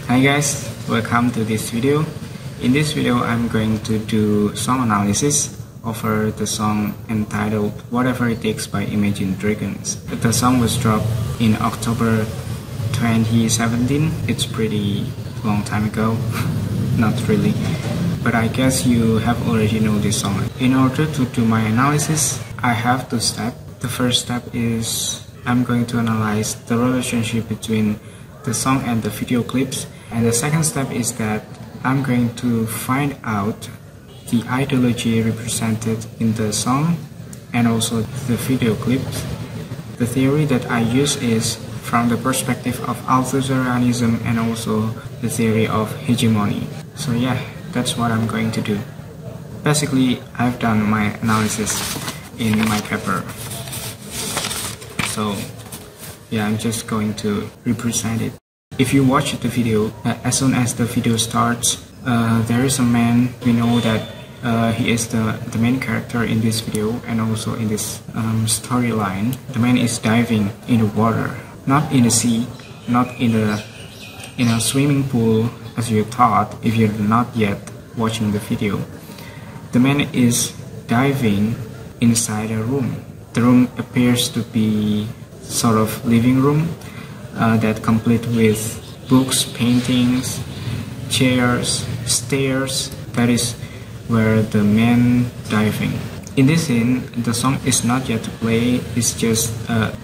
Hi guys, welcome to this video. In this video, I'm going to do song analysis over the song entitled Whatever It Takes by Imagine Dragons. The song was dropped in October 2017. It's pretty long time ago. Not really, but I guess you have already know this song. In order to do my analysis, I have two steps. The first step is I'm going to analyze the relationship between the song and the video clips, and the second step is that I'm going to find out the ideology represented in the song and also the video clips. The theory that I use is from the perspective of Althusserianism and also the theory of hegemony. So yeah, that's what I'm going to do. Basically, I've done my analysis in my paper. So yeah, I'm just going to represent it. If you watch the video, as soon as the video starts, there is a man. We know that he is the main character in this video and also in this storyline. The man is diving in the water, not in the sea, not in a swimming pool as you thought if you're not yet watching the video. The man is diving inside a room. The room appears to be sort of living room that complete with books, paintings, chairs, stairs. That is where the man diving. In this scene, the song is not yet played. It's just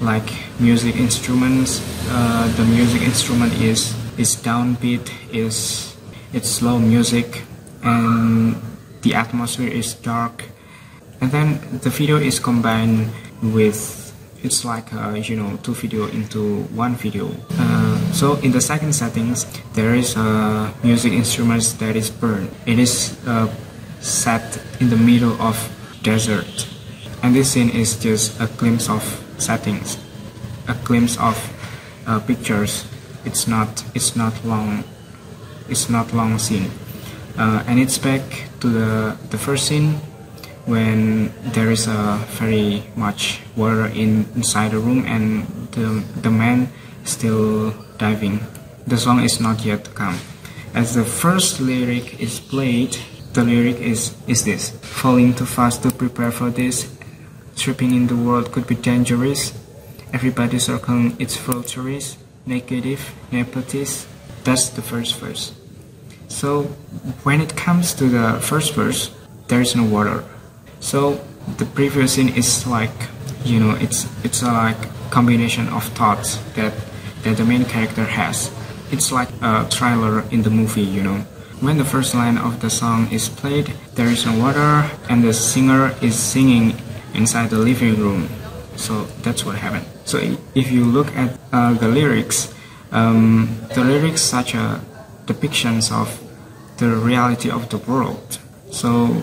like music instruments. The music instrument is downbeat. It's slow music, and the atmosphere is dark. And then the video is combined with, it's like two video into one video. So in the second settings, there is a music instruments that is burned. It is set in the middle of desert, and this scene is just a glimpse of settings, a glimpse of pictures. It's not long scene, and it's back to the first scene when there is a very much water inside the room and the man still diving. The song is not yet come. As the first lyric is played, the lyric is this: falling too fast to prepare for this, tripping in the world could be dangerous, everybody circling its filters, negative, nepotism. That's the first verse. So when it comes to the first verse, there is no water. So the previous scene is like, it's a like combination of thoughts that the main character has. It's like a trailer in the movie, When the first line of the song is played, there is no water and the singer is singing inside the living room. So that's what happened. So if you look at the lyrics such a depictions of the reality of the world. So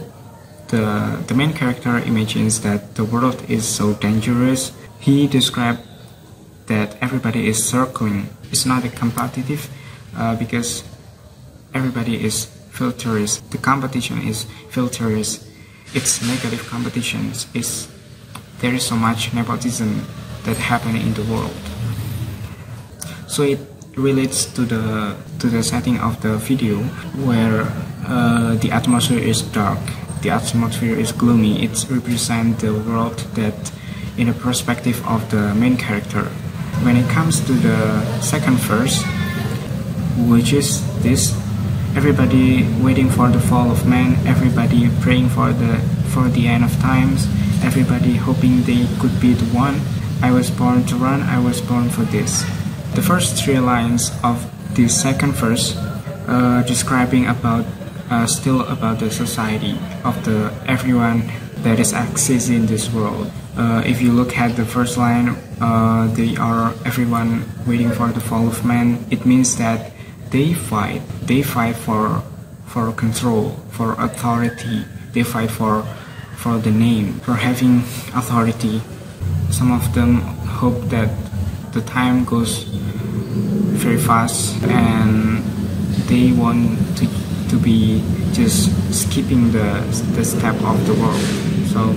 the main character imagines that the world is so dangerous. He described that everybody is circling. It's not a competitive because everybody is filters. The competition is filters. It's negative competitions. There is so much nepotism that happen in the world. So it relates to the setting of the video where the atmosphere is dark. The atmosphere is gloomy. It represents the world that in a perspective of the main character. When it comes to the second verse, which is this: everybody waiting for the fall of man, everybody praying for the end of times, everybody hoping they could be the one. I was born to run, I was born for this. The first three lines of the second verse describing still about the society of the everyone that is exists in this world. If you look at the first line, they are everyone waiting for the fall of man. It means that they fight for control, for authority. They fight for the name, for having authority. Some of them hope that the time goes very fast and they want to be just skipping the step of the world. So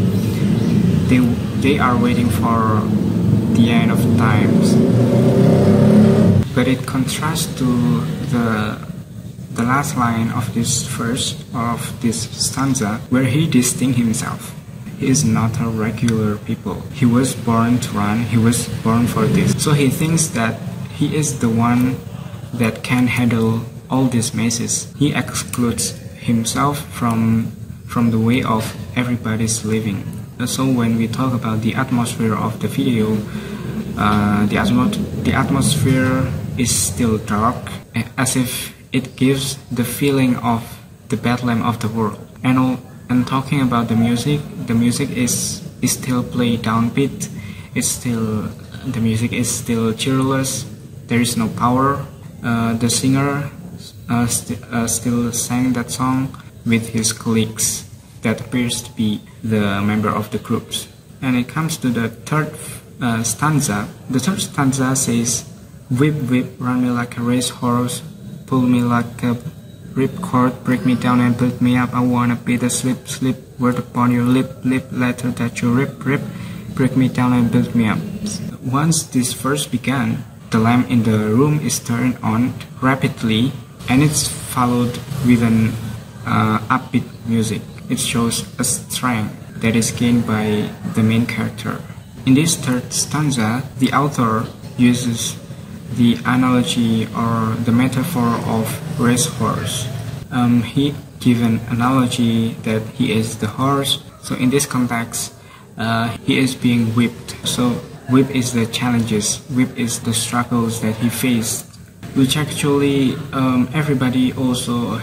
they are waiting for the end of times. but it contrasts to the last line of this verse, of this stanza, where he distinguishes himself. He is not a regular people. He was born to run. He was born for this. So he thinks that he is the one that can handle all these masses. He excludes himself from the way of everybody's living. So when we talk about the atmosphere of the video, the atmosphere is still dark, as if it gives the feeling of the bedlam of the world. And talking about the music is still played downbeat. The music is still cheerless. There is no power. The singer still sang that song with his colleagues that appears to be the member of the groups. And it comes to the third stanza. The third stanza says, "Whip, whip, run me like a racehorse, pull me like a ripcord, break me down and build me up. I wanna be the slip, slip, word upon your lip, lip, letter that you rip, rip, break me down and build me up." Once this verse began, the lamp in the room is turned on rapidly, and it's followed with an upbeat music. It shows a strength that is gained by the main character. In this third stanza, the author uses the analogy or the metaphor of racehorse. He gives an analogy that he is the horse. So in this context, he is being whipped. So whip is the challenges, whip is the struggles that he faced, which actually everybody also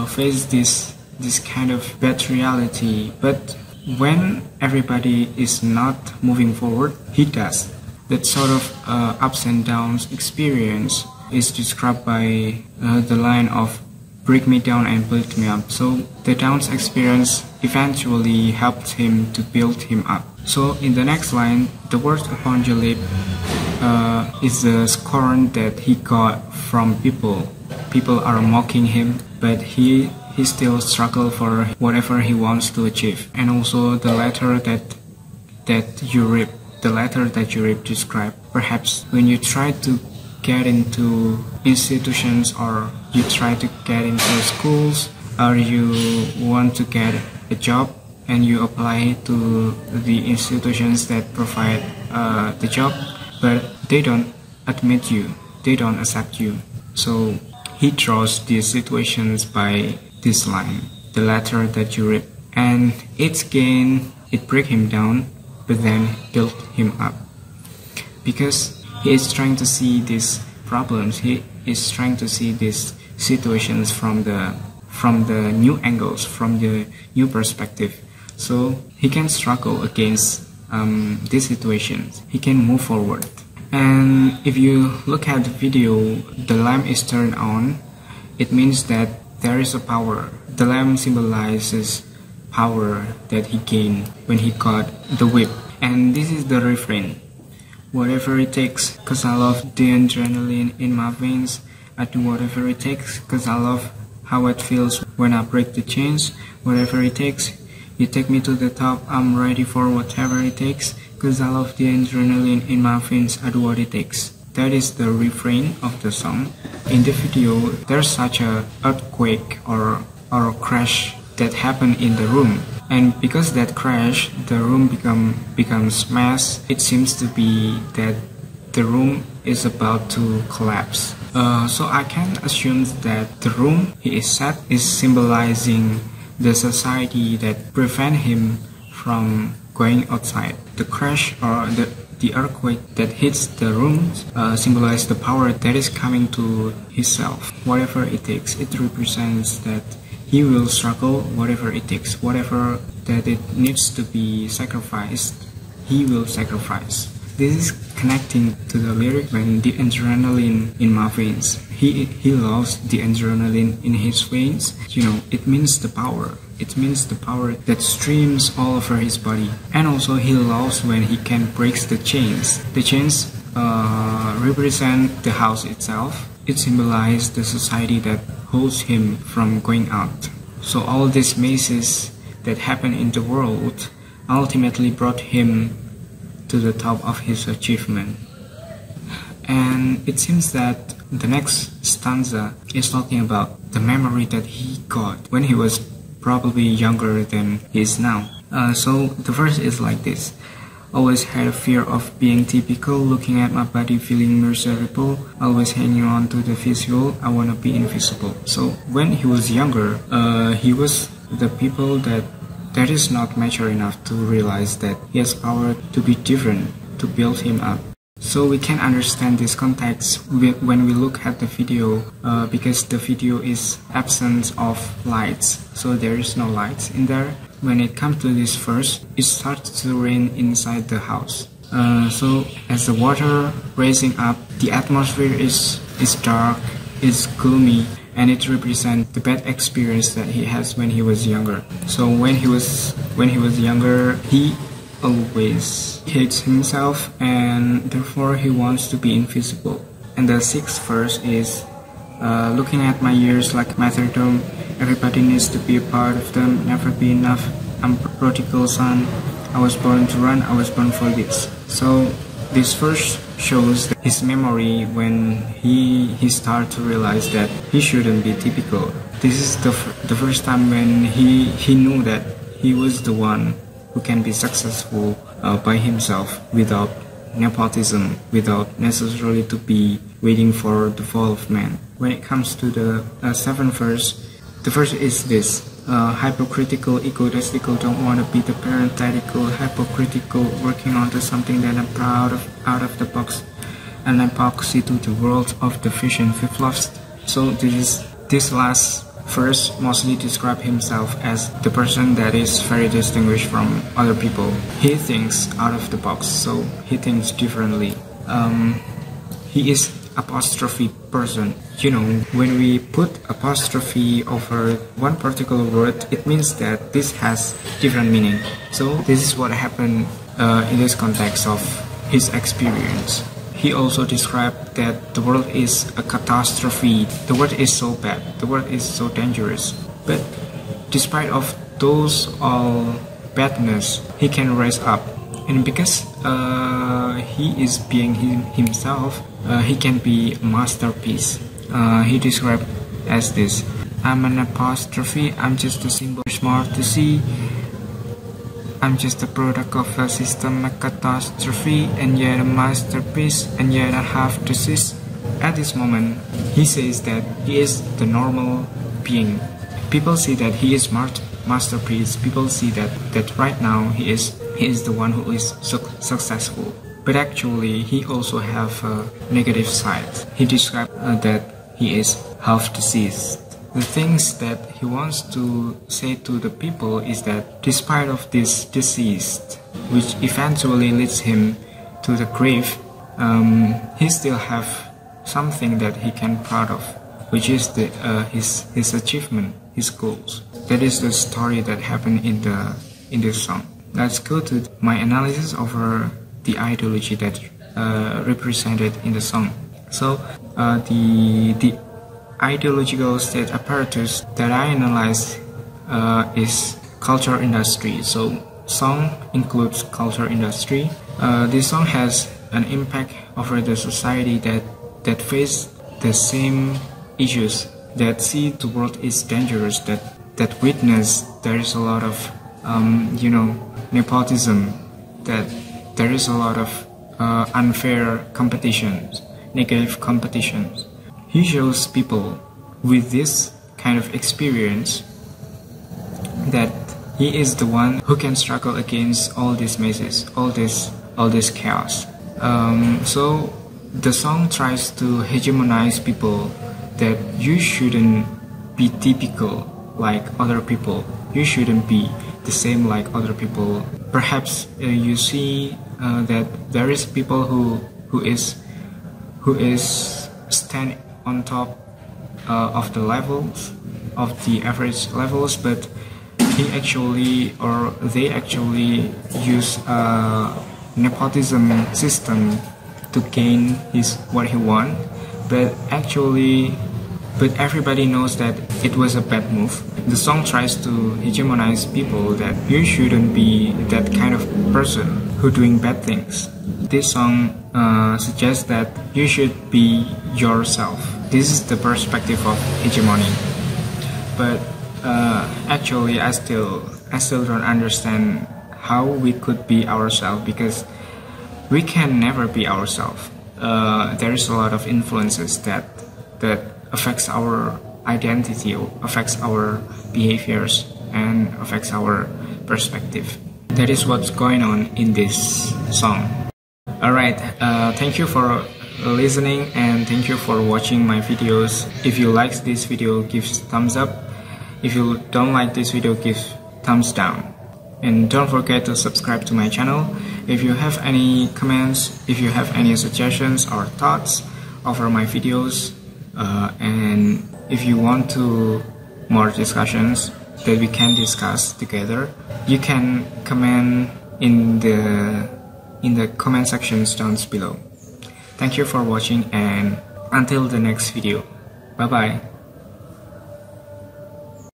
face this kind of bad reality. But when everybody is not moving forward, he does. That sort of ups and downs experience is described by the line of "break me down and build me up." So the downs experience eventually helped him to build him up. So in the next line, the word upon your lip is the scorn that he got from people. People are mocking him, but he still struggles for whatever he wants to achieve. And also the letter that you rip. The letter that you rip described. Perhaps when you try to get into institutions, or you try to get into schools, or you want to get a job and you apply to the institutions that provide the job, but they don't admit you, they don't accept you. So he draws these situations by this line, the letter that you rip. And its gain, it break him down, but then build him up, because he is trying to see these problems, he is trying to see these situations from the new angles, from the new perspective. So he can struggle against these situations, he can move forward. And if you look at the video, the lamp is turned on. It means that there is a power. The lamp symbolizes power that he gained when he got the whip. And this is the refrain: "Whatever it takes, cause I love the adrenaline in my veins. I do whatever it takes, cause I love how it feels when I break the chains. Whatever it takes, you take me to the top. I'm ready for whatever it takes, cause I love the adrenaline in my veins. I do what it takes." That is the refrain of the song. In the video, there's such a earthquake or a crash that happened in the room. And because that crash, the room becomes mass. It seems to be that the room is about to collapse. So I can assume that the room he is set is symbolizing the society that prevent him from going outside. The crash or the earthquake that hits the room symbolizes the power that is coming to himself. Whatever it takes, it represents that he will struggle, whatever it takes, whatever that it needs to be sacrificed, he will sacrifice. This is connecting to the lyric when the adrenaline in my veins. He loves the adrenaline in his veins. You know, it means the power. It means the power that streams all over his body. And also he loves when he can break the chains. The chains represent the house itself. It symbolizes the society that holds him from going out. So all these mazes that happen in the world ultimately brought him to the top of his achievement. And it seems that the next stanza is talking about the memory that he got when he was probably younger than he is now. So the verse is like this. Always had a fear of being typical, looking at my body feeling miserable, always hanging on to the visual, I wanna be invisible. So when he was younger, he was the people that is not mature enough to realize that he has power to be different, to build him up. So we can understand this context when we look at the video, because the video is absence of lights, so there is no lights in there. When it comes to this verse, it starts to rain inside the house. So as the water rising up, the atmosphere is dark, is gloomy, and it represents the bad experience that he has when he was younger. So when he was younger, he always hates himself, and therefore he wants to be invisible. And the sixth verse is, looking at my years like martyrdom, everybody needs to be a part of them, never be enough, I'm prodigal son, I was born to run, I was born for this. So this verse shows his memory when he started to realize that he shouldn't be typical. This is the first time when he knew that he was the one who can be successful by himself without nepotism, without necessarily to be waiting for the fall of man. When it comes to the seventh verse, the verse is this: hypocritical, egotistical, don't want to be the parenthetical, hypocritical, working onto something that I'm proud of, out of the box, an epoxy to the world of the vision we've lost. So this last verse mostly describe himself as the person that is very distinguished from other people. He thinks out of the box, so he thinks differently. He is apostrophe person. You know, when we put apostrophe over one particular word, it means that this has different meaning. So this is what happened in this context of his experience. He also described that the world is a catastrophe. The world is so bad. The world is so dangerous. But despite of those all badness, he can rise up. And because he is being himself, he can be a masterpiece. He described as this: I'm an apostrophe, I'm just a symbol, smart to see. I'm just a product of a system, a catastrophe, and yet a masterpiece, and yet I have disease. At this moment, he says that he is the normal being. People see that he is masterpiece. People see that right now he is the one who is successful. But actually, he also have a negative side. He described that he is half diseased. The things that he wants to say to the people is that despite of this disease, which eventually leads him to the grave, he still have something that he can proud of, which is his achievement, his goals. That is the story that happened in this song. Let's go to my analysis over the ideology that represented in the song. So the ideological state apparatus that I analyze is culture industry. So song includes culture industry. This song has an impact over the society that face the same issues, that see the world is dangerous, that witness there is a lot of nepotism, that there is a lot of unfair competitions, negative competitions. He shows people with this kind of experience that he is the one who can struggle against all these messes, all this chaos. So the song tries to hegemonize people that you shouldn't be typical like other people. You shouldn't be the same like other people. Perhaps you see that there is people who is stand on top of the levels, of the average levels, but they actually use a nepotism system to gain what he want. But everybody knows that it was a bad move. The song tries to hegemonize people that you shouldn't be that kind of person who doing bad things. This song suggests that you should be yourself. This is the perspective of hegemony. But actually, I still don't understand how we could be ourselves, because we can never be ourselves. There is a lot of influences that affects our identity, affects our behaviors, and affects our perspective. That is what's going on in this song. Alright, thank you for listening, and thank you for watching my videos. If you like this video, give thumbs up. If you don't like this video, give thumbs down. And don't forget to subscribe to my channel. If you have any comments, if you have any suggestions or thoughts over my videos, and if you want to more discussions that we can discuss together, you can comment in the comment sections down below. Thank you for watching, and until the next video. Bye bye.